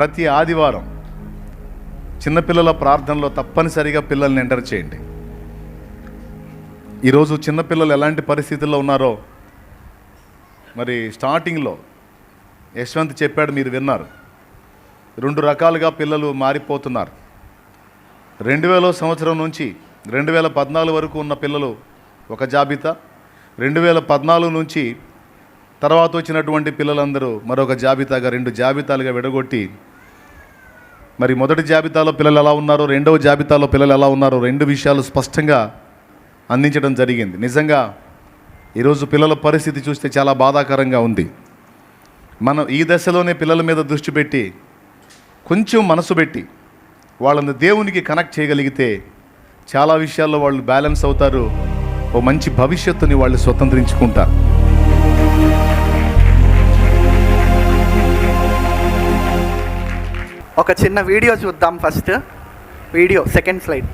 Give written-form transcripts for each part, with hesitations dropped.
ప్రతి ఆదివారం చిన్నపిల్లల ప్రార్థనలో తప్పనిసరిగా పిల్లల్ని ఎంటర్ చేయండి. ఈరోజు చిన్నపిల్లలు ఎలాంటి పరిస్థితుల్లో ఉన్నారో మరి స్టార్టింగ్లో యశ్వంత్ చెప్పాడు, మీరు విన్నారు. 2 రకాలుగా పిల్లలు మారిపోతున్నారు. 2000 సంవత్సరం నుంచి 2014 వరకు ఉన్న పిల్లలు ఒక జాబితా, 2014 నుంచి తర్వాత వచ్చినటువంటి పిల్లలందరూ మరొక జాబితాగా 2 జాబితాలుగా విడగొట్టి మరి మొదటి జాబితాలో పిల్లలు ఎలా ఉన్నారో, రెండవ జాబితాలో పిల్లలు ఎలా ఉన్నారో 2 విషయాలు స్పష్టంగా అందించడం జరిగింది. నిజంగా ఈరోజు పిల్లల పరిస్థితి చూస్తే చాలా బాధాకరంగా ఉంది. మనం ఈ దశలోనే పిల్లల మీద దృష్టి పెట్టి కొంచెం మనసు పెట్టి వాళ్ళని దేవునికి కనెక్ట్ చేయగలిగితే చాలా విషయాల్లో వాళ్ళు బ్యాలెన్స్ అవుతారు. ఓ మంచి భవిష్యత్తుని వాళ్ళు స్వతంత్రించుకుంటారు. ఒక చిన్న వీడియో చూద్దాం. First video, second slide.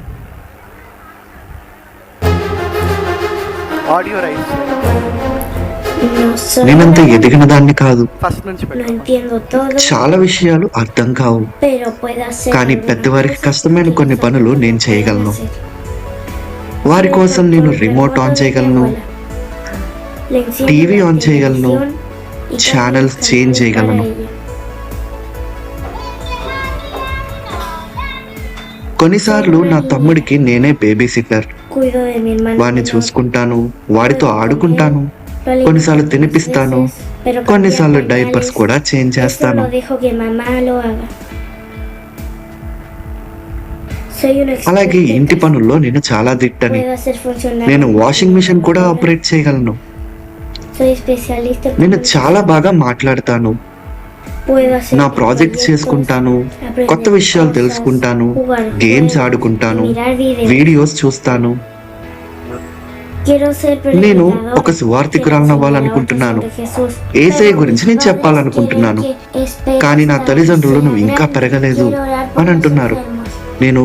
Audio right. నేనంత ఎదిగిన దాన్ని కాదు, ఫస్ట్ నుంచి చాలా విషయాలు అర్థం కావు, కానీ పెద్దవారికి కష్టమైన కొన్ని పనులు నేను చేయగలను. వారి కోసం నేను రిమోట్ ఆన్ చేయగలను, టీవీ ఆన్ చేయగలను, ఛానల్స్ చేంజ్ చేయగలను. కొన్నిసార్లు నా తమ్ముడికి నేనే బేబీ సిట్టర్. వాడిని చూసుకుంటాను, వాడితో ఆడుకుంటాను, కొన్నిసార్లు తినిపిస్తాను, కొన్నిసార్లు డైపర్స్ కూడా చేంజ్ చేస్తాను. అలాగే ఇంటి పనుల్లో నేను చాలా దిట్టని. నేను వాషింగ్ మిషన్ కూడా ఆపరేట్ చేయగలను. నేను చాలా బాగా మాట్లాడతాను, నా ప్రాజెక్ట్ చేసుకుంటాను, కొత్త విషయాలు తెలుసుకుంటాను, గేమ్స్ ఆడుకుంటాను, వీడియోస్ చూస్తాను. నేను ఒక సువార్థికురాలను అవ్వాలనుకుంటున్నాను. యేసయ్య గురించి నేను చెప్పాలనుకుంటున్నాను, కానీ నా తల్లిదండ్రులు నువ్వు ఇంకా పెరగలేదు అని అంటున్నారు. నేను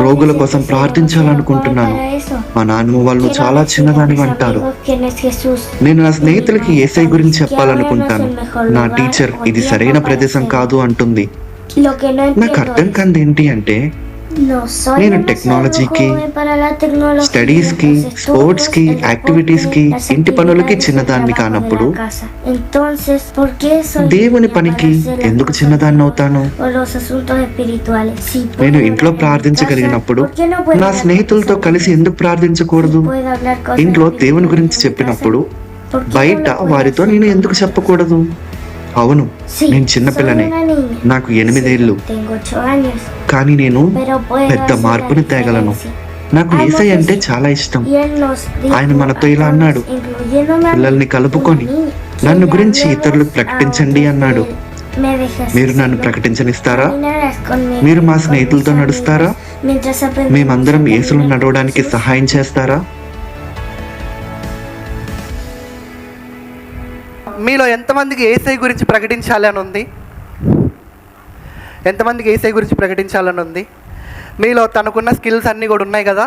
రోగుల కోసం ప్రార్థించాలనుకుంటున్నాను. మా నాన్నమ్మ వాళ్ళు చాలా చిన్నదాని అంటారు. నేను నా స్నేహితులకి యేసయ్య గురించి చెప్పాలనుకుంటాను. నా టీచర్ ఇది సరైన ప్రదేశం కాదు అంటుంది. నాకు అర్థం కాదు ఏంటి అంటే, నేను టెక్నాలజీకి, స్టడీస్కి, స్పోర్ట్స్కి, యాక్టివిటీస్కి, ఇంటి పనులకి చిన్నదాన్ని కానప్పుడు దేవుని పనికి ఎందుకు చిన్నదాన్ని అవుతాను? నేను ఇంట్లో ప్రార్థించగలిగినప్పుడు నా స్నేహితులతో కలిసి ఎందుకు ప్రార్థించకూడదు? ఇంట్లో దేవుని గురించి చెప్పినప్పుడు బయట వారితో నేను ఎందుకు చెప్పకూడదు? అవును, నేను చిన్నపిల్లనే, నాకు 8 ఏళ్ళు, కానీ నేను పెద్ద మార్పుని తేగలను. నాకు యేసయ్య అంటే చాలా ఇష్టం. ఆయన మనతో ఇలా అన్నాడు, పిల్లల్ని కలుపుకొని నన్ను గురించి ఇతరులకు ప్రకటించండి అన్నాడు. మీరు నన్ను ప్రకటించనిస్తారా? మీరు మా స్నేహితులతో నడుస్తారా? మేమందరం యేసులో నడవడానికి సహాయం చేస్తారా? మీలో ఎంతమందికి యేసయ్య గురించి ప్రకటించాలి అని ఉంది? ఎంతమందికి యేసయ్య గురించి ప్రకటించాలని ఉంది? మీలో తనకున్న స్కిల్స్ అన్నీ కూడా ఉన్నాయి కదా.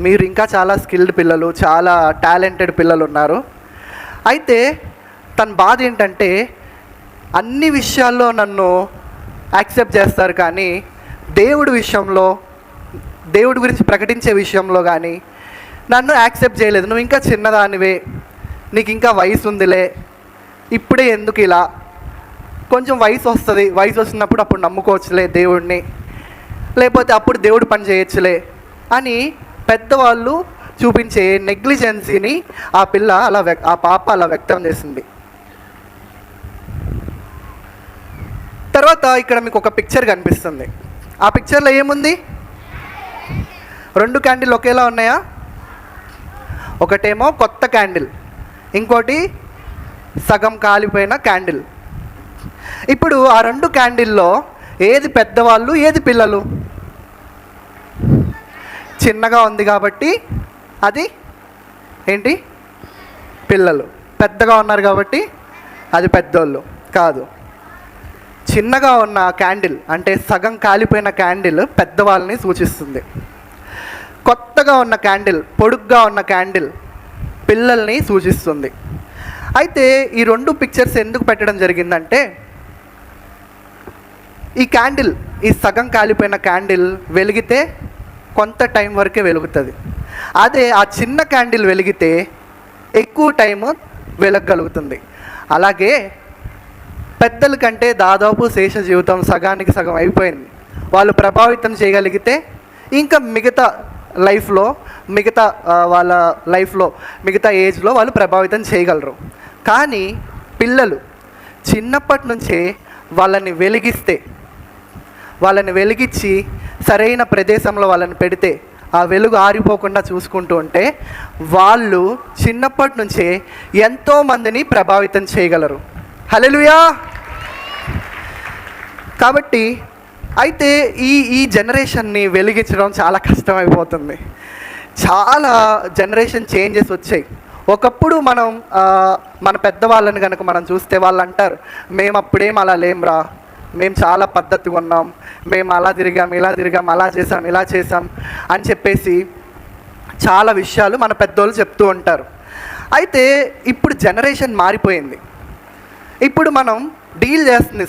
మీరు ఇంకా చాలా స్కిల్డ్ పిల్లలు, చాలా టాలెంటెడ్ పిల్లలు ఉన్నారు. అయితే తన బాధ ఏంటంటే, అన్ని విషయాల్లో నన్ను యాక్సెప్ట్ చేస్తారు, కానీ దేవుడి విషయంలో, దేవుడి గురించి ప్రకటించే విషయంలో కానీ నన్ను యాక్సెప్ట్ చేయలేదు. నువ్వు ఇంకా చిన్నదానివే, నీకు ఇంకా వయసు ఉందిలే, ఇప్పుడే ఎందుకు ఇలా, కొంచెం వయసు వస్తుంది, వయసు వస్తున్నప్పుడు అప్పుడు నమ్ముకోవచ్చులే దేవుడిని, లేకపోతే అప్పుడు దేవుడు పని చేయొచ్చులే అని పెద్దవాళ్ళు చూపించే నెగ్లిజెన్సీని ఆ పాప అలా వ్యక్తం చేసింది. తర్వాత ఇక్కడ మీకు ఒక పిక్చర్ కనిపిస్తుంది. ఆ పిక్చర్లో ఏముంది? 2 క్యాండిల్ ఒకేలా ఉన్నాయా? ఒకటేమో కొత్త క్యాండిల్, ఇంకోటి సగం కాలిపోయిన క్యాండిల్. ఇప్పుడు ఆ 2 క్యాండిల్లో ఏది పెద్దవాళ్ళు, ఏది పిల్లలు? చిన్నగా ఉంది కాబట్టి అది ఏంటి? పిల్లలు. పెద్దగా ఉన్నారు కాబట్టి అది పెద్దోళ్ళు కాదు. చిన్నగా ఉన్న క్యాండిల్ అంటే సగం కాలిపోయిన క్యాండిల్ పెద్దవాళ్ళని సూచిస్తుంది. కొత్తగా ఉన్న క్యాండిల్, పొడుగ్గా ఉన్న క్యాండిల్ పిల్లల్ని సూచిస్తుంది. అయితే ఈ 2 పిక్చర్స్ ఎందుకు పెట్టడం జరిగిందంటే, ఈ సగం కాలిపోయిన క్యాండిల్ వెలిగితే కొంత టైం వరకే వెలుగుతుంది. అదే ఆ చిన్న క్యాండిల్ వెలిగితే ఎక్కువ టైము వెలగగలుగుతుంది. అలాగే పెద్దల కంటే దాదాపు శేష జీవితం సగానికి సగం అయిపోయింది. వాళ్ళు ప్రభావితం చేయగలిగితే ఇంకా వాళ్ళ లైఫ్లో మిగతా ఏజ్లో వాళ్ళు ప్రభావితం చేయగలరు. కానీ పిల్లలు చిన్నప్పటి నుంచే వాళ్ళని వెలిగించి సరైన ప్రదేశంలో వాళ్ళని పెడితే ఆ వెలుగు ఆరిపోకుండా చూసుకుంటూ ఉంటే వాళ్ళు చిన్నప్పటి నుంచే ఎంతోమందిని ప్రభావితం చేయగలరు. హల్లెలూయా. కాబట్టి అయితే ఈ జనరేషన్ని వెలిగించడం చాలా కష్టమైపోతుంది. చాలా జనరేషన్ చేంజెస్ వచ్చాయి. ఒకప్పుడు మన పెద్దవాళ్ళని కనుక మనం చూస్తే వాళ్ళు అంటారు, మేము అప్పుడేం అలా లేంరా, మేము చాలా పద్ధతిగా ఉన్నాం, మేము అలా తిరిగాం అలా చేసాం ఇలా చేసాం అని చెప్పేసి చాలా విషయాలు మన పెద్దోళ్ళు చెప్తూ ఉంటారు. అయితే ఇప్పుడు జనరేషన్ మారిపోయింది. ఇప్పుడు మనం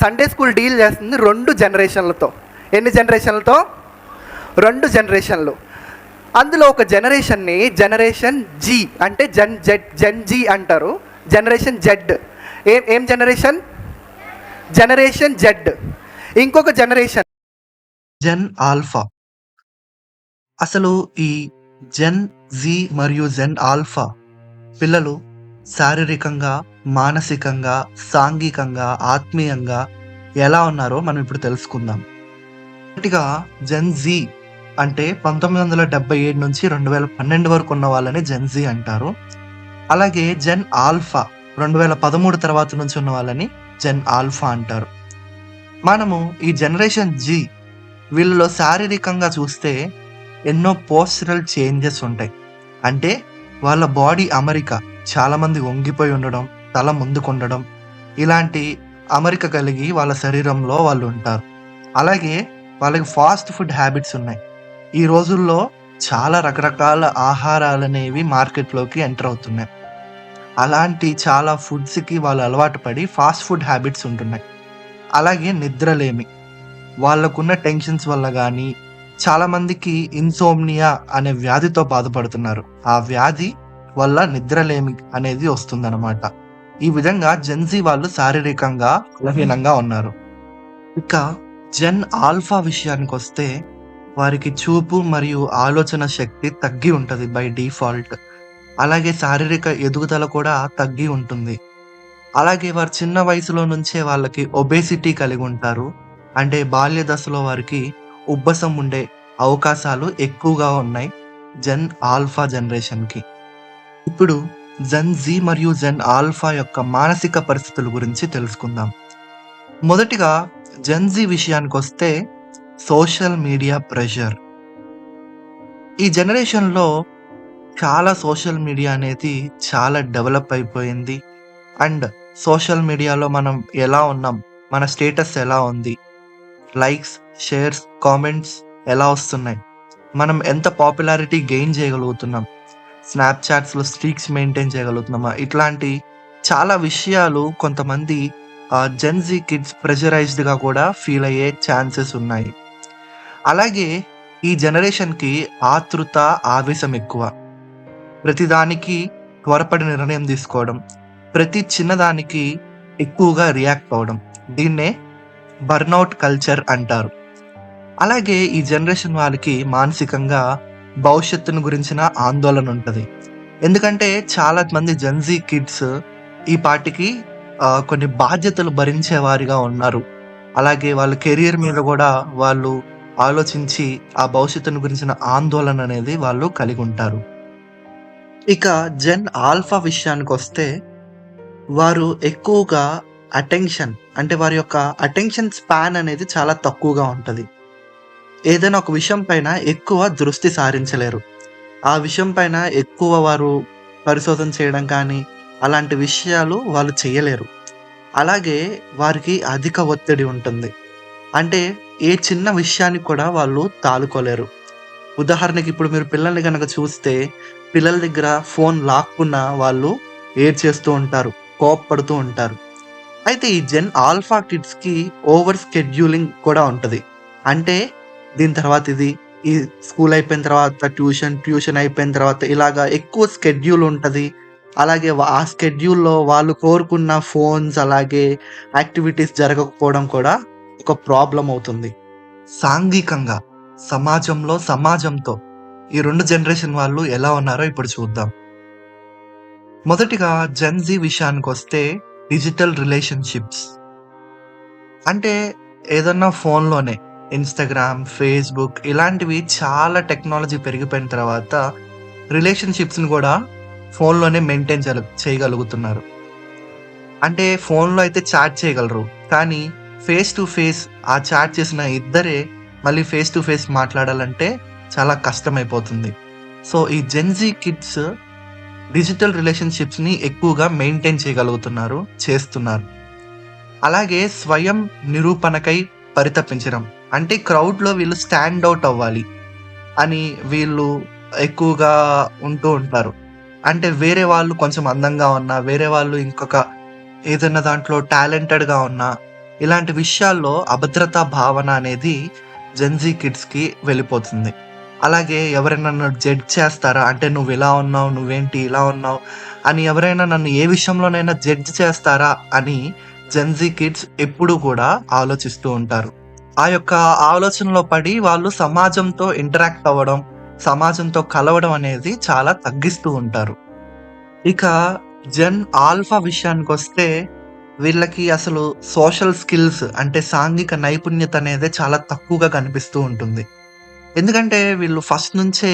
సండే స్కూల్ డీల్ చేస్తుంది 2 జనరేషన్లతో. ఎన్ని జనరేషన్లతో? 2 జనరేషన్లు. అందులో ఒక జనరేషన్ని జనరేషన్ జీ అంటే జెన్ జీ అంటారు. జనరేషన్ జెడ్ ఏం జనరేషన్ జెడ్. ఇంకొక జనరేషన్ జెన్ ఆల్ఫా. అసలు ఈ జెన్ జీ మరియు జెన్ ఆల్ఫా పిల్లలు శారీరకంగా, మానసికంగా, సాంఘికంగా, ఆత్మీయంగా ఎలా ఉన్నారో మనం ఇప్పుడు తెలుసుకుందాం. మొదటిగా జెన్ జీ అంటే 1977 నుంచి 2012 వరకు ఉన్న వాళ్ళని జెన్ జీ అంటారు. అలాగే జెన్ ఆల్ఫా 2013 తర్వాత నుంచి ఉన్న వాళ్ళని జెన్ ఆల్ఫా అంటారు. మనము ఈ జనరేషన్ జీ వీళ్ళలో శారీరకంగా చూస్తే ఎన్నో పోస్చరల్ చేంజెస్ ఉంటాయి. అంటే వాళ్ళ బాడీ అమరిక చాలామంది వంగిపోయి ఉండడం, తల ముందుకుండడం, ఇలాంటి అమరిక కలిగి వాళ్ళ శరీరంలో వాళ్ళు ఉంటారు. అలాగే వాళ్ళకి ఫాస్ట్ ఫుడ్ హ్యాబిట్స్ ఉన్నాయి. ఈ రోజుల్లో చాలా రకరకాల ఆహారాలు అనేవి మార్కెట్లోకి ఎంటర్ అవుతున్నాయి. అలాంటి చాలా ఫుడ్స్కి వాళ్ళు అలవాటు పడి ఫాస్ట్ ఫుడ్ హ్యాబిట్స్ ఉంటున్నాయి. అలాగే నిద్రలేమి, వాళ్ళకున్న టెన్షన్స్ వల్ల కానీ చాలామందికి ఇన్సోమ్నియా అనే వ్యాధితో బాధపడుతున్నారు. ఆ వ్యాధి వల్ల నిద్రలేమి అనేది వస్తుందన్నమాట. ఈ విధంగా జెన్జీ వాళ్ళు శారీరకంగా బలహీనంగా ఉన్నారు. ఇక జెన్ ఆల్ఫా విషయానికి వస్తే వారికి చూపు మరియు ఆలోచన శక్తి తగ్గి ఉంటుంది బై డిఫాల్ట్. అలాగే శారీరక ఎదుగుదల కూడా తగ్గి ఉంటుంది. అలాగే వారు చిన్న వయసులో నుంచే వాళ్ళకి ఒబేసిటీ కలిగి ఉంటారు. అంటే బాల్య దశలో వారికి ఉబ్బసం ఉండే అవకాశాలు ఎక్కువగా ఉన్నాయి జెన్ ఆల్ఫా జనరేషన్కి. ఇప్పుడు జెన్ జీ మరియు జెన్ ఆల్ఫా యొక్క మానసిక పరిస్థితుల గురించి తెలుసుకుందాం. మొదటిగా జెన్ జీ విషయానికి వస్తే సోషల్ మీడియా ప్రెషర్. ఈ జనరేషన్లో చాలా సోషల్ మీడియా అనేది చాలా డెవలప్ అయిపోయింది. అండ్ సోషల్ మీడియాలో మనం ఎలా ఉన్నాం, మన స్టేటస్ ఎలా ఉంది, లైక్స్, షేర్స్, కామెంట్స్ ఎలా వస్తున్నాయి, మనం ఎంత పాపులారిటీ గెయిన్ చేయగలుగుతున్నాం, స్నాప్చాట్స్లో స్ట్రీక్స్ మెయింటైన్ చేయగలుగుతున్నామా, ఇట్లాంటి చాలా విషయాలు కొంతమంది జెన్జీ కిడ్స్ ప్రెషరైజ్డ్గా కూడా ఫీల్ అయ్యే ఛాన్సెస్ ఉన్నాయి. అలాగే ఈ జనరేషన్కి ఆతృత, ఆవేశం ఎక్కువ. ప్రతిదానికి త్వరపడి నిర్ణయం తీసుకోవడం, ప్రతి చిన్నదానికి ఎక్కువగా రియాక్ట్ అవ్వడం, దీన్నే బర్న్అవుట్ కల్చర్ అంటారు. అలాగే ఈ జనరేషన్ వాళ్ళకి మానసికంగా భవిష్యత్తును గురించిన ఆందోళన ఉంటుంది. ఎందుకంటే చాలా మంది జెన్జీ కిడ్స్ ఈ పాటికి కొన్ని బాధ్యతలు భరించే వారిగా ఉన్నారు. అలాగే వాళ్ళ కెరియర్ మీద కూడా వాళ్ళు ఆలోచించి ఆ భవిష్యత్తును గురించిన ఆందోళన అనేది వాళ్ళు కలిగి ఉంటారు. ఇక జెన్ ఆల్ఫా విషయానికి వస్తే వారు ఎక్కువగా అటెన్షన్, అంటే వారి యొక్క అటెన్షన్ స్పాన్ అనేది చాలా తక్కువగా ఉంటుంది. ఏదైనా ఒక విషయం పైన ఎక్కువ దృష్టి సారించలేరు. ఆ విషయం పైన ఎక్కువ వారు పరిశోధన చేయడం కానీ అలాంటి విషయాలు వాళ్ళు చేయలేరు. అలాగే వారికి అధిక ఒత్తిడి ఉంటుంది. అంటే ఏ చిన్న విషయానికి కూడా వాళ్ళు తాలుకోలేరు. ఉదాహరణకి ఇప్పుడు మీరు పిల్లల్ని కనుక చూస్తే పిల్లల దగ్గర ఫోన్ లాక్కున్నా వాళ్ళు ఏడ్చేస్తూ ఉంటారు, కోప్పడుతూ ఉంటారు. అయితే ఈ జెన్ ఆల్ఫా కిడ్స్కి ఓవర్ స్కెడ్యూలింగ్ కూడా ఉంటుంది. అంటే దీని తర్వాత ఇది, ఈ స్కూల్ అయిపోయిన తర్వాత ట్యూషన్ అయిపోయిన తర్వాత ఇలాగా ఎక్కువ స్కెడ్యూల్ ఉంటుంది. అలాగే ఆ స్కెడ్యూల్లో వాళ్ళు కోరుకున్న ఫోన్స్ అలాగే యాక్టివిటీస్ జరగకపోవడం కూడా ఒక ప్రాబ్లం అవుతుంది. సాంఘికంగా సమాజంతో ఈ 2 జనరేషన్ వాళ్ళు ఎలా ఉన్నారో ఇప్పుడు చూద్దాం. మొదటిగా జెన్‌జీ విషయానికొస్తే డిజిటల్ రిలేషన్‌షిప్స్. అంటే ఏదన్నా ఫోన్‌లోనే ఇన్‌స్టాగ్రామ్, ఫేస్‌బుక్ ఇలాంటివి చాలా టెక్నాలజీ పెరిగిపోయిన తర్వాత రిలేషన్‌షిప్స్‌ని కూడా ఫోన్‌లోనే మెయింటైన్ చేయగలుగుతున్నారు. అంటే ఫోన్‌లో అయితే చాట్ చేయగలరు. కానీ ఫేస్ టు ఫేస్ ఆ చాట్ చేసిన ఇద్దరే మళ్ళీ ఫేస్ టు ఫేస్ మాట్లాడాలంటే చాలా కష్టమైపోతుంది. సో ఈ జెన్‌జీ కిడ్స్ డిజిటల్ రిలేషన్‌షిప్స్‌ని ఎక్కువగా మెయింటైన్ చేస్తున్నారు. అలాగే స్వయం నిరూపణకై పరితపించడం. అంటే క్రౌడ్‌లో వీళ్ళు స్టాండ్ ఔట్ అవ్వాలి అని వీళ్ళు ఎక్కువగా ఉంటూ ఉంటారు. అంటే వేరే వాళ్ళు కొంచెం అందంగా ఉన్నా, వేరే వాళ్ళు ఇంకొక ఏదైనా దాంట్లో టాలెంటెడ్‌గా ఉన్నా, ఇలాంటి విషయాల్లో అభద్రతా భావన అనేది జెన్‌జీ కిడ్స్‌కి వెళ్ళిపోతుంది. అలాగే ఎవరైనా నన్ను జడ్జ్ చేస్తారా? అంటే నువ్వు ఇలా ఉన్నావు, నువ్వేంటి ఇలా ఉన్నావు అని ఎవరైనా నన్ను ఏ విషయంలోనైనా జడ్జ్ చేస్తారా అని జెన్‌జీ కిడ్స్ ఎప్పుడూ కూడా ఆలోచిస్తూ ఉంటారు. ఆ యొక్క ఆలోచనలో పడి వాళ్ళు సమాజంతో ఇంటరాక్ట్ అవ్వడం, సమాజంతో కలవడం అనేది చాలా తగ్గిస్తూ ఉంటారు. ఇక జెన్ ఆల్ఫా విషయానికొస్తే వీళ్ళకి అసలు సోషల్ స్కిల్స్ అంటే సాంఘిక నైపుణ్యత అనేది చాలా తక్కువగా కనిపిస్తూ ఉంటుంది. ఎందుకంటే వీళ్ళు ఫస్ట్ నుంచే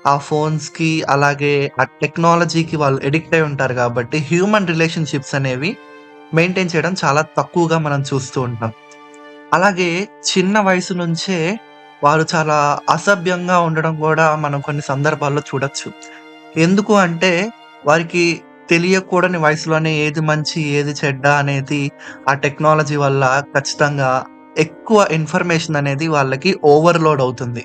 ఆ ఫోన్స్‌కి అలాగే ఆ టెక్నాలజీకి వాళ్ళు అడిక్ట్ అయి ఉంటారు కాబట్టి హ్యూమన్ రిలేషన్‌షిప్స్ అనేవి మెయింటైన్ చేయడం చాలా తక్కువగా మనం చూస్తూ ఉంటాం. అలాగే చిన్న వయసు నుంచే వారు చాలా అసభ్యంగా ఉండడం కూడా మనం కొన్ని సందర్భాల్లో చూడొచ్చు. ఎందుకు అంటే వారికి తెలియకూడని వయసులోనే ఏది మంచి, ఏది చెడ్డ అనేది ఆ టెక్నాలజీ వల్ల ఖచ్చితంగా ఎక్కువ ఇన్ఫర్మేషన్ అనేది వాళ్ళకి ఓవర్‌లోడ్ అవుతుంది.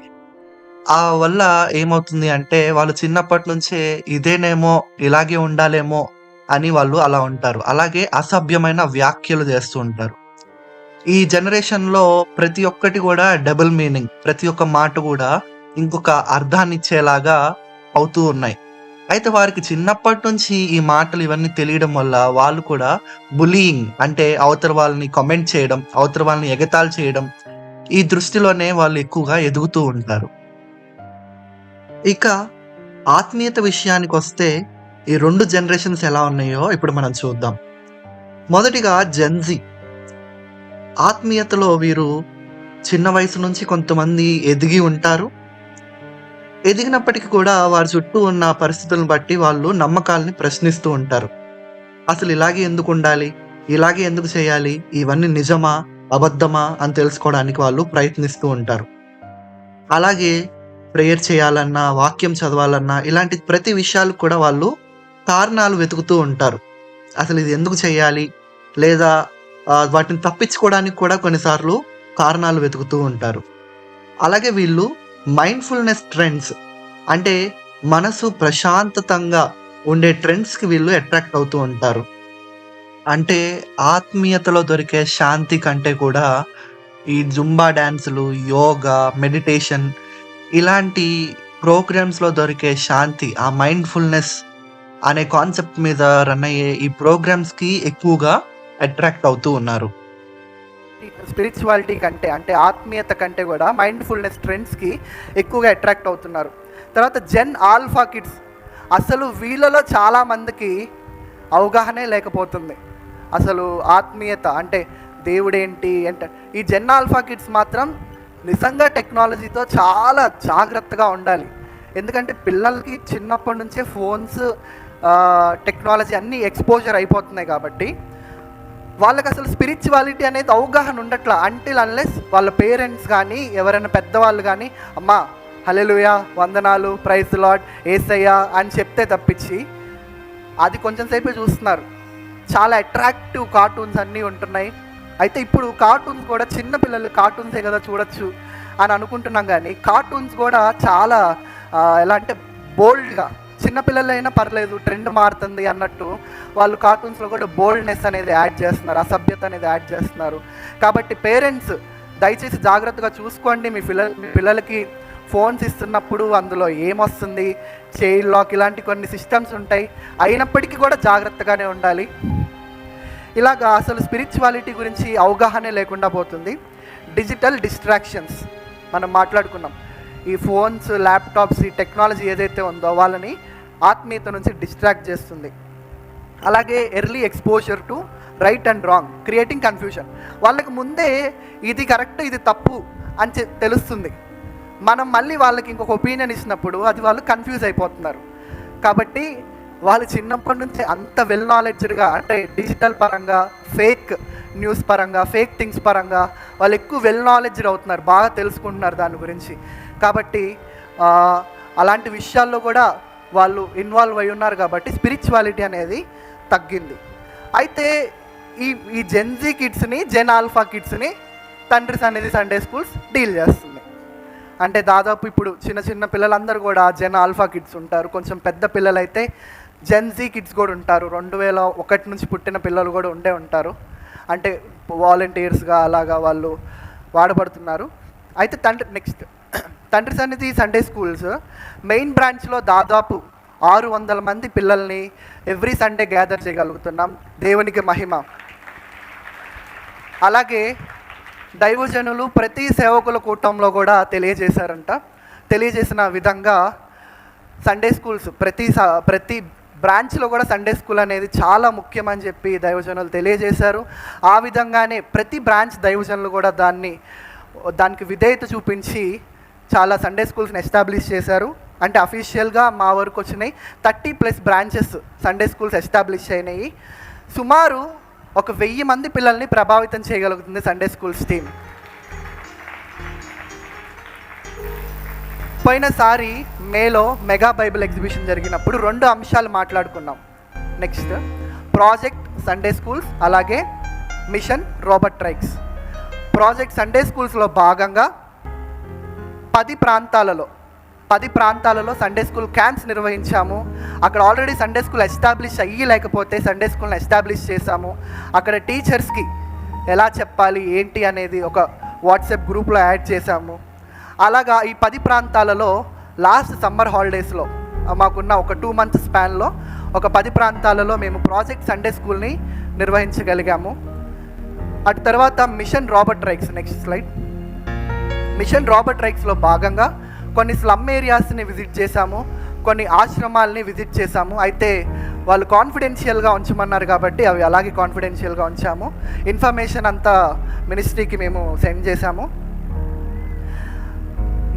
ఆ వల్ల ఏమవుతుంది అంటే వాళ్ళు చిన్నప్పటి నుంచే ఇదేనేమో, ఇలాగే ఉండాలేమో అని వాళ్ళు అలా ఉంటారు. అలాగే అసభ్యమైన వ్యాఖ్యలు చేస్తూ ఉంటారు. ఈ జనరేషన్‌లో ప్రతి ఒక్కటి కూడా డబుల్ మీనింగ్. ప్రతి ఒక్క మాట కూడా ఇంకొక అర్థాన్నిచ్చేలాగా అవుతూ ఉన్నాయి. అయితే వారికి చిన్నప్పటి నుంచి ఈ మాటలు ఇవన్నీ తెలియడం వల్ల వాళ్ళు కూడా బుల్లీయింగ్ అంటే అవతల వాళ్ళని కామెంట్ చేయడం, అవతల వాళ్ళని ఎగతాళి చేయడం, ఈ దృష్టిలోనే వాళ్ళు ఎక్కువగా ఎదుగుతూ ఉంటారు. ఇక ఆత్మీయత విషయానికొస్తే ఈ 2 జనరేషన్స్ ఎలా ఉన్నాయో ఇప్పుడు మనం చూద్దాం. మొదటిగా జెన్‌జీ. ఆత్మీయతలో వీరు చిన్న వయసు నుంచి కొంతమంది ఎదిగి ఉంటారు. ఎదిగినప్పటికి కూడా వారి చుట్టూ ఉన్న పరిస్థితులను బట్టి వాళ్ళు నమ్మకాలని ప్రశ్నిస్తూ ఉంటారు. అసలు ఇలాగే ఎందుకుండాలి? ఇలాగే ఎందుకు చేయాలి? ఇవన్నీ నిజమా? అబద్ధమా? అని తెలుసుకోవడానికి వాళ్ళు ప్రయత్నిస్తూ ఉంటారు. అలాగే ప్రేయర్ చేయాలన్నా, వాక్యం చదవాలన్నా ఇలాంటి ప్రతి విషయాలకు కూడా వాళ్ళు కారణాలు వెతుకుతూ ఉంటారు. అసలు ఇది ఎందుకు చేయాలి? లేదా వాటిని తప్పించుకోవడానికి కూడా కొన్నిసార్లు కారణాలు వెతుకుతూ ఉంటారు. అలాగే వీళ్ళు మైండ్‌ఫుల్‌నెస్ ట్రెండ్స్ అంటే మనసు ప్రశాంతతంగా ఉండే ట్రెండ్స్‌కి వీళ్ళు అట్రాక్ట్ అవుతూ ఉంటారు. అంటే ఆత్మీయతలో దొరికే శాంతి కంటే కూడా ఈ జుంబా డాన్సులు, యోగా, మెడిటేషన్ ఇలాంటి ప్రోగ్రామ్స్‌లో దొరికే శాంతి, ఆ మైండ్‌ఫుల్‌నెస్ అనే కాన్సెప్ట్ మీద రన్ అయ్యే ఈ ప్రోగ్రామ్స్‌కి ఎక్కువగా అట్రాక్ట్ అవుతూ ఉన్నారు. స్పిరిచువాలిటీ కంటే అంటే ఆత్మీయత కంటే కూడా మైండ్ఫుల్నెస్ ట్రెండ్స్కి ఎక్కువగా అట్రాక్ట్ అవుతున్నారు. తర్వాత జెన్ ఆల్ఫా కిడ్స్, అసలు వీళ్ళలో చాలామందికి అవగాహనే లేకపోతుంది. అసలు ఆత్మీయత అంటే దేవుడేంటి అంటే ఈ జెన్ ఆల్ఫా కిడ్స్ మాత్రం నిజంగా టెక్నాలజీతో చాలా జాగ్రత్తగా ఉండాలి. ఎందుకంటే పిల్లలకి చిన్నప్పటి నుంచే ఫోన్స్, టెక్నాలజీ అన్నీ ఎక్స్పోజర్ అయిపోతున్నాయి కాబట్టి వాళ్ళకి అసలు స్పిరిచువాలిటీ అనేది అవగాహన ఉండట్లా. అంటిల్ అన్లెస్ వాళ్ళ పేరెంట్స్ కానీ ఎవరైనా పెద్దవాళ్ళు కానీ అమ్మా హల్లెలూయా, వందనాలు, ప్రైజ్ ది లార్డ్, యేసయ్యా అని చెప్తే తప్పించి అది కొంచెం సేపే చూస్తున్నారు. చాలా అట్రాక్టివ్ కార్టూన్స్ అన్నీ ఉంటున్నాయి. అయితే ఇప్పుడు కార్టూన్స్ కూడా చిన్నపిల్లలు కార్టూన్సే కదా చూడొచ్చు అని అనుకుంటున్నాం, కానీ కార్టూన్స్ కూడా చాలా ఎలా అంటే బోల్డ్గా చిన్నపిల్లలైనా పర్లేదు, ట్రెండ్ మారుతుంది అన్నట్టు వాళ్ళు కార్టూన్స్లో కూడా బోల్డ్నెస్ అనేది యాడ్ చేస్తున్నారు, అసభ్యత అనేది యాడ్ చేస్తున్నారు. కాబట్టి పేరెంట్స్ దయచేసి జాగ్రత్తగా చూసుకోండి. మీ పిల్లలకి ఫోన్స్ ఇస్తున్నప్పుడు అందులో ఏమొస్తుంది, చైల్డ్ లాక్ ఇలాంటి కొన్ని సిస్టమ్స్ ఉంటాయి, అయినప్పటికీ కూడా జాగ్రత్తగానే ఉండాలి. ఇలాగా అసలు స్పిరిచువాలిటీ గురించి అవగాహనే లేకుండా పోతుంది. డిజిటల్ డిస్ట్రాక్షన్స్ మనం మాట్లాడుకున్నాం. ఈ ఫోన్స్, ల్యాప్టాప్స్, ఈ టెక్నాలజీ ఏదైతే ఉందో వాళ్ళని ఆత్మీయత నుంచి డిస్ట్రాక్ట్ చేస్తుంది. అలాగే early exposure to right and wrong creating confusion. వాళ్ళకి ముందే ఇది కరెక్ట్ ఇది తప్పు అని తెలుస్తుంది. మనం మళ్ళీ వాళ్ళకి ఇంకొక ఒపీనియన్ ఇచ్చినప్పుడు అది వాళ్ళు కన్ఫ్యూజ్ అయిపోతున్నారు. కాబట్టి వాళ్ళు చిన్నప్పటి నుంచి అంత వెల్ నాలెడ్జ్డ్గా, అంటే డిజిటల్ పరంగా, ఫేక్ న్యూస్ పరంగా, ఫేక్ థింగ్స్ పరంగా వాళ్ళు ఎక్కువ వెల్ నాలెడ్జ్డ్ అవుతున్నారు, బాగా తెలుసుకుంటున్నారు దాని గురించి. కాబట్టి అలాంటి విషయాల్లో కూడా వాళ్ళు ఇన్వాల్వ్ అయి ఉన్నారు. కాబట్టి స్పిరిచువాలిటీ అనేది తగ్గింది. అయితే ఈ జెన్జీ కిడ్స్ని, జెన్ ఆల్ఫా కిడ్స్ని తండ్రి సన్నిధి సండే స్కూల్స్ డీల్ చేస్తుంది. అంటే దాదాపు ఇప్పుడు చిన్న చిన్న పిల్లలందరూ కూడా జెన్ ఆల్ఫా కిడ్స్ ఉంటారు. కొంచెం పెద్ద పిల్లలైతే జెన్జీ కిడ్స్ కూడా ఉంటారు. 2001 నుంచి పుట్టిన పిల్లలు కూడా ఉంటారు. అంటే వాలంటీర్స్గా అలాగా వాళ్ళు వాడబడుతున్నారు. అయితే తండ్రి సన్నిధి సండే స్కూల్స్ మెయిన్ బ్రాంచ్లో దాదాపు 600 మంది పిల్లల్ని ఎవ్రీ సండే గ్యాదర్ చేయగలుగుతున్నాం. దేవునికి మహిమ. అలాగే దైవజనులు ప్రతి సేవకుల కూటంలో కూడా తెలియజేసిన విధంగా సండే స్కూల్స్ ప్రతి బ్రాంచ్లో కూడా సండే స్కూల్ అనేది చాలా ముఖ్యమని చెప్పి దైవజనులు తెలియజేశారు. ఆ విధంగానే ప్రతి బ్రాంచ్ దైవజనులు కూడా దానికి విధేయత చూపించి చాలా సండే స్కూల్స్ని ఎస్టాబ్లిష్ చేశారు. అంటే అఫీషియల్గా మా వరకు వచ్చినాయి 30+ బ్రాంచెస్ సండే స్కూల్స్ ఎస్టాబ్లిష్ అయినాయి. సుమారు 1000 మంది పిల్లల్ని ప్రభావితం చేయగలుగుతుంది సండే స్కూల్స్ టీమ్. పోయినసారి మేలో మెగా బైబిల్ ఎగ్జిబిషన్ జరిగినప్పుడు 2 అంశాలు మాట్లాడుకున్నాం. నెక్స్ట్ ప్రాజెక్ట్ సండే స్కూల్స్, అలాగే మిషన్ రోబర్ట్ ట్రైక్స్. ప్రాజెక్ట్ సండే స్కూల్స్లో భాగంగా 10 ప్రాంతాలలో సండే స్కూల్ క్యాంప్స్ నిర్వహించాము. అక్కడ ఆల్రెడీ సండే స్కూల్ ఎస్టాబ్లిష్ లేకపోతే సండే స్కూల్ని ఎస్టాబ్లిష్ చేశాము. అక్కడ టీచర్స్కి ఎలా చెప్పాలి ఏంటి అనేది ఒక వాట్సాప్ గ్రూప్లో యాడ్ చేశాము. అలాగా ఈ 10 ప్రాంతాలలో లాస్ట్ సమ్మర్ హాలిడేస్లో మాకున్న ఒక 2 మంత్స్ స్పాన్లో ఒక 10 ప్రాంతాలలో మేము ప్రాజెక్ట్ సండే స్కూల్ని నిర్వహించగలిగాము. అటు తర్వాత మిషన్ రాబర్ట్ ట్రైక్స్. Next slide. మిషన్ రాబర్ట్ ట్రైక్స్లో భాగంగా కొన్ని స్లమ్ ఏరియాస్ని విజిట్ చేశాము, కొన్ని ఆశ్రమాలని విజిట్ చేశాము. అయితే వాళ్ళు కాన్ఫిడెన్షియల్గా ఉంచమన్నారు కాబట్టి అవి అలాగే కాన్ఫిడెన్షియల్గా ఉంచాము. ఇన్ఫర్మేషన్ అంతా మినిస్ట్రీకి మేము సెండ్ చేశాము.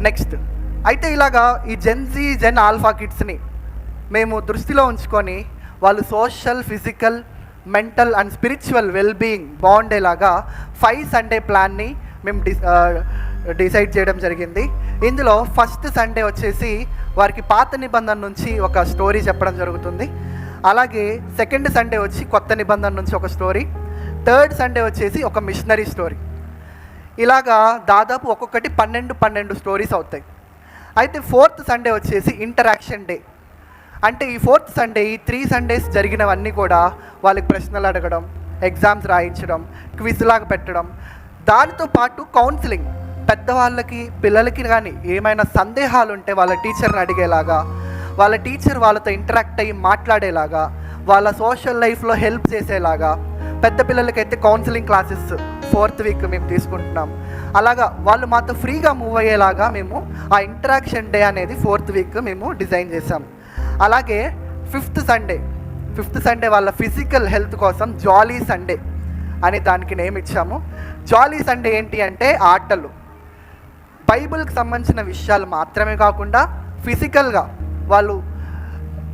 నెక్స్ట్ అయితే ఇలాగా ఈ జెన్ ఆల్ఫా కిడ్స్ని మేము దృష్టిలో ఉంచుకొని వాళ్ళు social, physical, mental and spiritual wellbeing బాగుండేలాగా 5 సండే ప్లాన్ని మేము డిసైడ్ చేయడం జరిగింది. ఇందులో ఫస్ట్ సండే వచ్చేసి వారికి పాత నిబంధన నుంచి ఒక స్టోరీ చెప్పడం జరుగుతుంది. అలాగే సెకండ్ సండే వచ్చి కొత్త నిబంధన నుంచి ఒక స్టోరీ, థర్డ్ సండే వచ్చేసి ఒక మిషనరీ స్టోరీ. ఇలాగా దాదాపు ఒక్కొక్కటి 12 స్టోరీస్ అవుతాయి. అయితే ఫోర్త్ సండే వచ్చేసి ఇంటరాక్షన్ డే. అంటే ఈ ఫోర్త్ సండే, ఈ 3 సండేస్ జరిగినవన్నీ కూడా వాళ్ళకి ప్రశ్నలు అడగడం, ఎగ్జామ్స్ రాయించడం, క్విజ్ లాగా పెట్టడం, దానితో పాటు కౌన్సిలింగ్. పెద్దవాళ్ళకి, పిల్లలకి కానీ ఏమైనా సందేహాలు ఉంటే వాళ్ళ టీచర్ని అడిగేలాగా, వాళ్ళ టీచర్ వాళ్ళతో ఇంటరాక్ట్ అయ్యి మాట్లాడేలాగా, వాళ్ళ సోషల్ లైఫ్లో హెల్ప్ చేసేలాగా. పెద్ద పిల్లలకైతే కౌన్సిలింగ్ క్లాసెస్ 4th వీక్ మేము తీసుకుంటున్నాం. అలాగా వాళ్ళు మాతో ఫ్రీగా మూవ్ అయ్యేలాగా మేము ఆ ఇంటరాక్షన్ డే అనేది 4th వీక్ మేము డిజైన్ చేసాం. అలాగే ఫిఫ్త్ సండే వాళ్ళ ఫిజికల్ హెల్త్ కోసం జాలీ సండే అని దానికి నేమ్ ఇచ్చాము. జాలీ సండే ఏంటి అంటే ఆటలు, బైబిల్కి సంబంధించిన విషయాలు మాత్రమే కాకుండా ఫిజికల్గా వాళ్ళు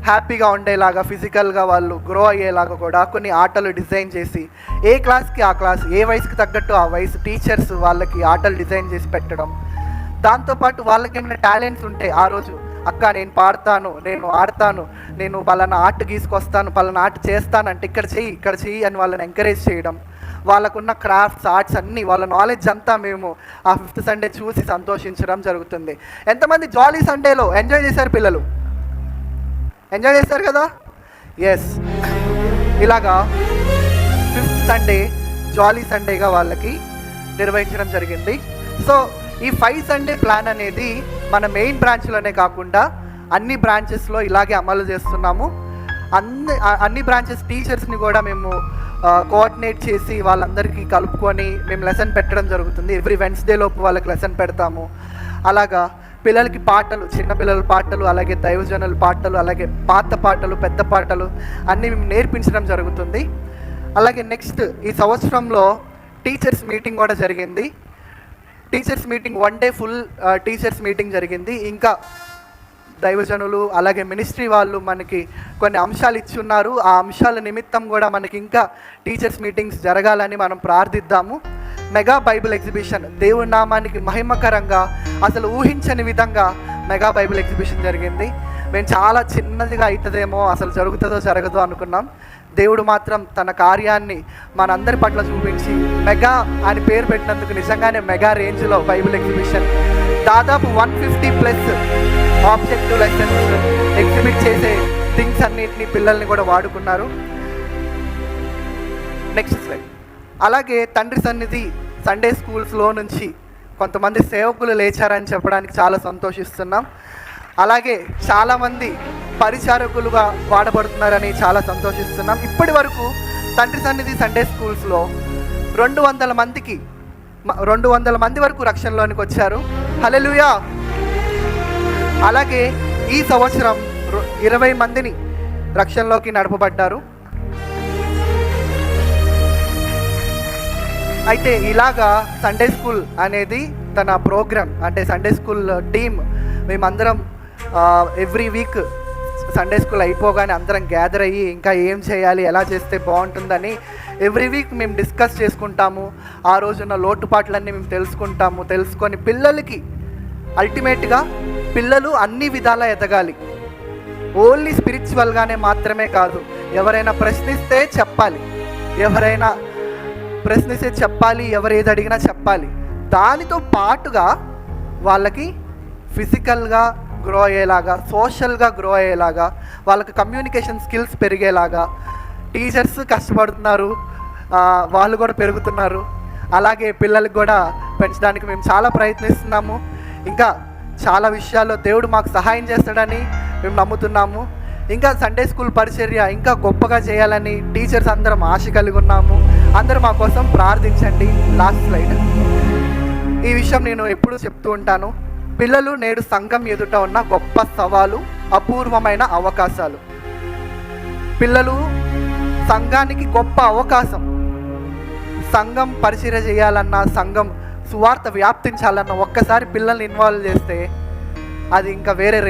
హ్యాపీగా ఉండేలాగా, ఫిజికల్గా వాళ్ళు గ్రో అయ్యేలాగా కూడా కొన్ని ఆటలు డిజైన్ చేసి ఏ క్లాస్కి ఆ క్లాస్, ఏ వయసుకి తగ్గట్టు ఆ వయసు టీచర్స్ వాళ్ళకి ఆటలు డిజైన్ చేసి పెట్టడం. దాంతోపాటు వాళ్ళకి ఏమైనా టాలెంట్స్ ఉంటే ఆ రోజు అక్క నేను పాడతాను, నేను ఆడతాను, నేను పలానా ఆర్ట్ గీసుకొస్తాను, పలానా ఆర్ట్ చేస్తానంటే ఇక్కడ చెయ్యి అని వాళ్ళని ఎంకరేజ్ చేయడం. వాళ్ళకున్న క్రాఫ్ట్స్, ఆర్ట్స్ అన్నీ, వాళ్ళ నాలెడ్జ్ అంతా మేము ఆ 5th సండే చూసి సంతోషించడం జరుగుతుంది. ఎంతమంది జాలీ సండేలో ఎంజాయ్ చేశారు పిల్లలు? ఎంజాయ్ చేస్తారు కదా? ఎస్. ఇలాగా 5th సండే జాలీ సండేగా వాళ్ళకి నిర్వహించడం జరిగింది. సో ఈ 5 సండే ప్లాన్ అనేది మన మెయిన్ బ్రాంచ్లోనే కాకుండా అన్ని బ్రాంచెస్లో ఇలాగే అమలు చేస్తున్నాము. అన్ని బ్రాంచెస్ టీచర్స్ని కూడా మేము కోఆర్డినేట్ చేసి వాళ్ళందరికీ కలుపుకొని మేము లెసన్ పెట్టడం జరుగుతుంది. ఎవ్రీ వెన్స్డే లోపు వాళ్ళకి లెసన్ పెడతాము. అలాగా పిల్లలకి పాటలు, చిన్నపిల్లల పాటలు, అలాగే దైవజనుల పాటలు, అలాగే పాత పాటలు, పెద్ద పాటలు అన్నీ మేము నేర్పించడం జరుగుతుంది. అలాగే నెక్స్ట్ ఈ సంవత్సరంలో టీచర్స్ మీటింగ్ కూడా జరిగింది. Teachers meeting 1 day full teachers meeting జరిగింది. ఇంకా దైవజనులు అలాగే మినిస్ట్రీ వాళ్ళు మనకి కొన్ని అంశాలు ఇచ్చి ఉన్నారు. ఆ అంశాల నిమిత్తం కూడా మనకి ఇంకా టీచర్స్ మీటింగ్స్ జరగాలని మనం ప్రార్థిద్దాము. మెగా బైబిల్ ఎగ్జిబిషన్ దేవుడి నామానికి మహిమకరంగా అసలు ఊహించని విధంగా మెగా బైబిల్ ఎగ్జిబిషన్ జరిగింది. మేము చాలా చిన్నదిగా అవుతుందేమో, అసలు జరుగుతుందో జరగదో అనుకున్నాం. దేవుడు మాత్రం తన కార్యాన్ని మనందరి పట్ల చూపించి మెగా అని పేరు పెట్టినందుకు నిజంగానే మెగా రేంజ్లో బైబిల్ ఎగ్జిబిషన్ దాదాపు 150+ ఆబ్జెక్టివ్ లెసన్స్ ఎగ్జిబిట్ చేసే థింగ్స్ అన్నిటిని పిల్లల్ని కూడా వాడుకున్నారు. Next slide. అలాగే తండ్రి సన్నిధి సండే స్కూల్స్లో నుంచి కొంతమంది సేవకులు లేచారని చెప్పడానికి చాలా సంతోషిస్తున్నాం. అలాగే చాలామంది పరిచారకులుగా వాడబడుతున్నారని చాలా సంతోషిస్తున్నాం. ఇప్పటి వరకు తండ్రి సన్నిధి సండే స్కూల్స్లో 200 మంది వరకు రక్షణలోనికి వచ్చారు. హల్లెలూయా. అలాగే ఈ సంవత్సరం 20 మందిని రక్షణలోకి నడపబడ్డారు. అయితే ఇలాగా సండే స్కూల్ అనేది తన ప్రోగ్రామ్, అంటే సండే స్కూల్ టీమ్ మేమందరం ఎవ్రీ వీక్ సండే స్కూల్ అయిపోగానే అందరం గ్యాదర్ అయ్యి ఇంకా ఏం చేయాలి, ఎలా చేస్తే బాగుంటుందని ఎవ్రీ వీక్ మేము డిస్కస్ చేసుకుంటాము. ఆ రోజున్న లోటుపాట్లన్నీ మేము తెలుసుకొని పిల్లలకి అల్టిమేట్గా పిల్లలు అన్ని విధాలా ఎదగాలి. ఓన్లీ స్పిరిచువల్గానే మాత్రమే కాదు, ఎవరైనా ప్రశ్నిస్తే చెప్పాలి, ఎవరు ఏది అడిగినా చెప్పాలి. దానితో పాటుగా వాళ్ళకి ఫిజికల్గా గ్రో అయ్యేలాగా, సోషల్గా గ్రో అయ్యేలాగా, వాళ్ళకి కమ్యూనికేషన్ స్కిల్స్ పెరిగేలాగా టీచర్స్ కష్టపడుతున్నారు, వాళ్ళు కూడా పెరుగుతున్నారు. అలాగే పిల్లలకు కూడా పెంచడానికి మేము చాలా ప్రయత్నిస్తున్నాము. ఇంకా చాలా విషయాల్లో దేవుడు మాకు సహాయం చేస్తాడని మేము నమ్ముతున్నాము. ఇంకా సండే స్కూల్ పరిచర్య ఇంకా గొప్పగా చేయాలని టీచర్స్ అందరం ఆశ కలిగి ఉన్నాము. అందరూ మా కోసం ప్రార్థించండి. Last slide. ఈ విషయం నేను ఎప్పుడూ చెప్తూ ఉంటాను. పిల్లలు నేడు సంఘం ఎదుట ఉన్న గొప్ప సవాలు, అపూర్వమైన అవకాశాలు. పిల్లలు సంఘానికి గొప్ప అవకాశం. సంఘం పరిచర్య చేయాలన్నా, సంఘం సువార్త వ్యాప్తించాలన్నా ఒక్కసారి పిల్లల్ని ఇన్వాల్వ్ చేస్తే అది ఇంకా వేరే